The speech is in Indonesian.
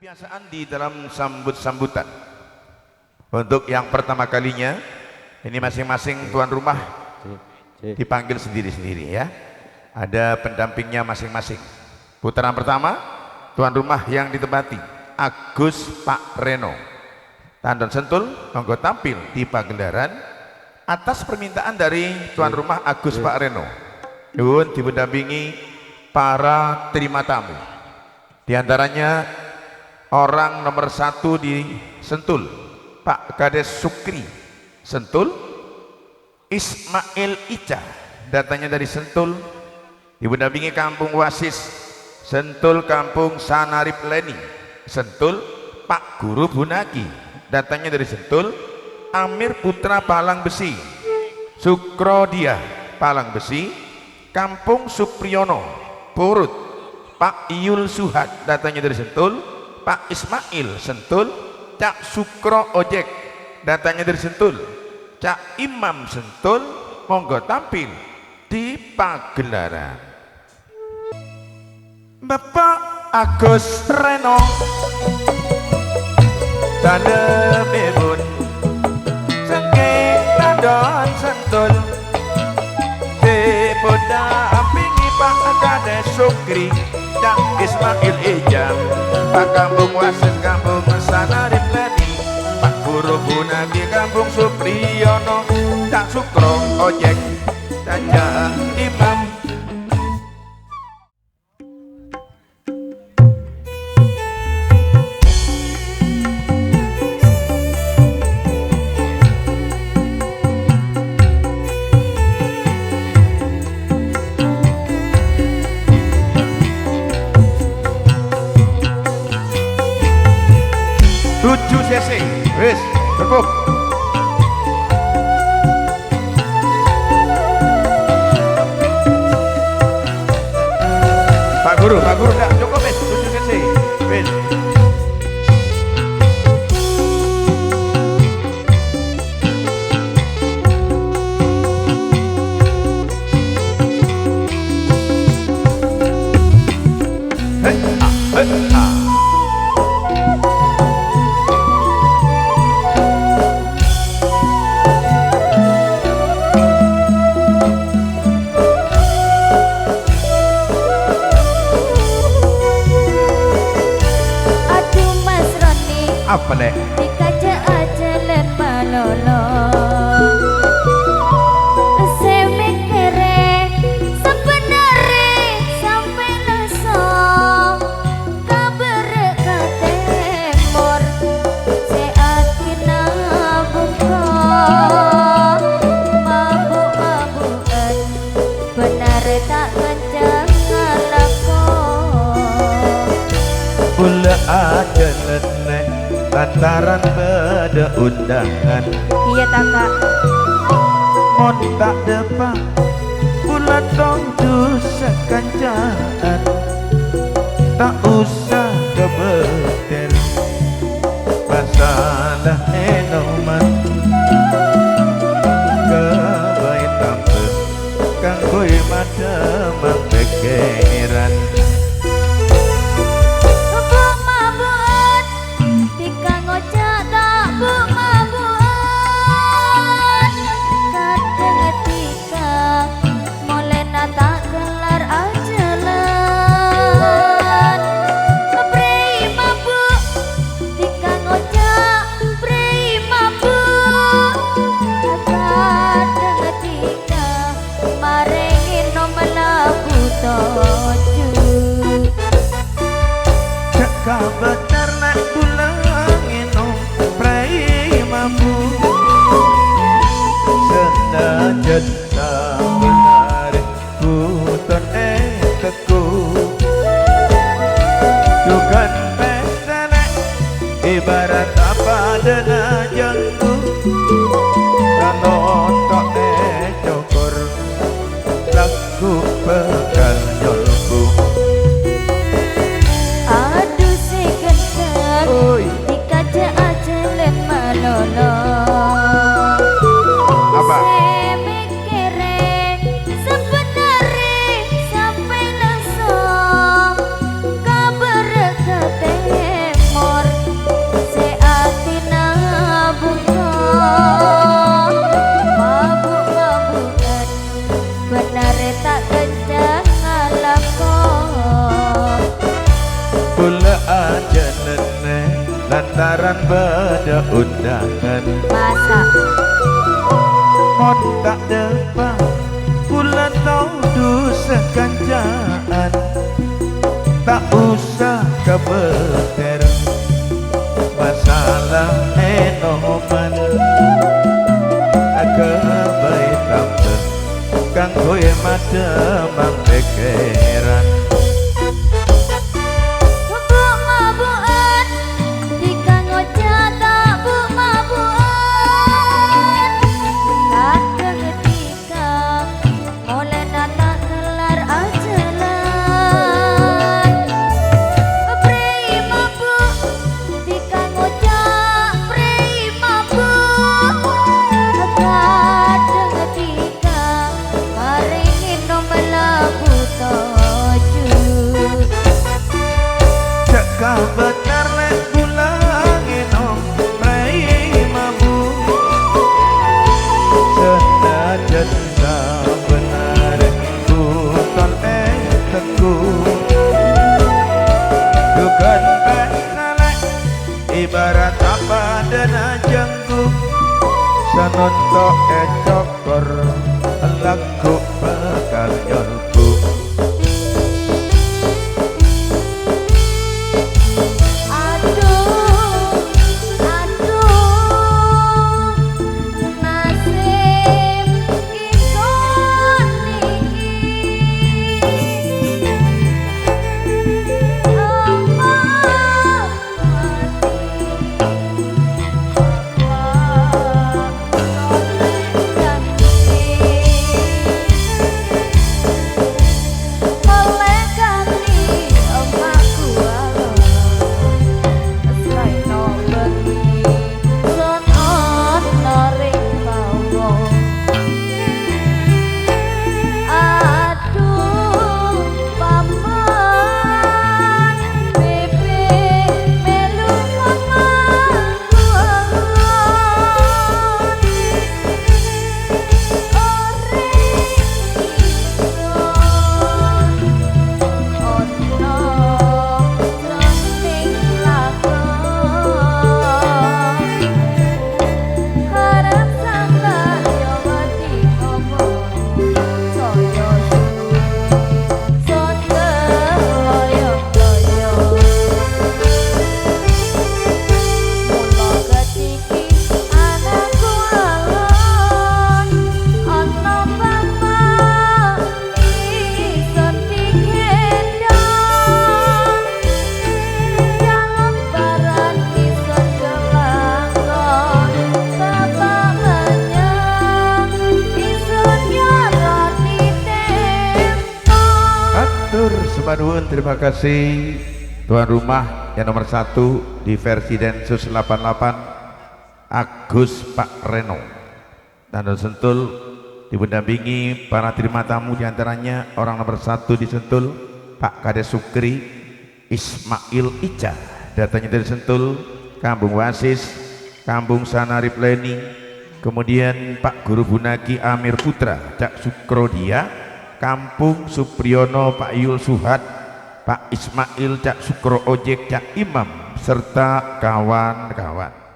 kebiasaan di dalam sambut-sambutan. Untuk yang pertama kalinya, ini masing-masing tuan rumah dipanggil sendiri-sendiri ya. Ada pendampingnya masing-masing. Putaran pertama, tuan rumah yang ditempati Agus Pak Reno. Tandon Sentul monggo tampil di pagelaran atas permintaan dari tuan rumah Agus Pak Reno. Nuwun dipendampingi para terima tamu. Di antaranya orang nomor 1 di Sentul, Pak Kades Sukri Sentul, Ismail Ica datanya dari Sentul, dipendampingi Kampung Wasis Sentul, Kampung Sanarip Leni Sentul, Pak Guru Bunaki datanya dari Sentul, Amir Putra Palang Besi, Sukrodia Palang Besi, Kampung Supriyono Purut, Pak Iyul Suhat datanya dari Sentul, Pak Ismail Sentul, Cak Sukro Ojek datanya dari Sentul, Cak Imam Sentul monggo tampil di pagelaran. Bapak Agus Reno Tandemipun saking Tandon Sentul, dipundampingi Pak Kades Sukri, Cak Ismail Ijam, Pak Kampung Wasis Kampung Sanarip Leni, Pak Guru Bunaki Kampung Supriyono, Cak Sukro Ojek, Cak Imam. Wis, cukup. Pak Guru enggak cukup wis, 7 cc. Wis. Apa nek? Dikaca aja len malolo, semekere sebenare sampai leso, kabar katemor, seatina buka, mabuk-mabukan, benar tak kencang lako. Ula aja nenek lantaran beda undangan. Iya tak kak. Mon tak depan pula tongju sekanjaan, tak usah kebetel masalah enoman kebaik tampil kang koi madamang pikiran. Bener nak pulang ino prai mampu senajan tak benar puton teku dukan pesenek ibarat apa dena jangku kanon kok cokor laku pekan nyolbu. Dikaca aja len malolo, apa? Semekere sebenare sampai leso, kabar ketemu jenenge lantaran beda undangan. Masa Mon tak depan kula tau dosa kancaan, tak usah kebeter masalah enoman. Kebaik tambah kanggo mademang pikiran. buk mabukan dikanggo jata buk mabukan kadang ketika mulai datang kelar ajalan prei mabuk dikanggo jak prei mabuk kadang ketika maringin no melaku toju Cekah benar lek pulang enom prei mabuk senajan benar buton teku dukan penalek ibarat apa dana jenggu sanonto cokor laku bakal nyolbu. aduh aduh nasib ingsun niki aduh paman bebe melu pangangguan Nuwun, terima kasih tuan rumah yang nomor 1 di versi Densus 88 Agus Pak Reno dan Sentul didampingi para terima tamu diantaranya orang nomor 1 di Sentul Pak Kades Sukri Ismail Ica, datanya dari Sentul, Kampung Wasis, Kampung Sanari Planning, kemudian Pak Guru Bunagi Amir Putra Cak Sukrodia, Kampung Supriyono Pak Yul Suhat, Pak Ismail Cak Sukro Ojek Cak Imam serta kawan-kawan.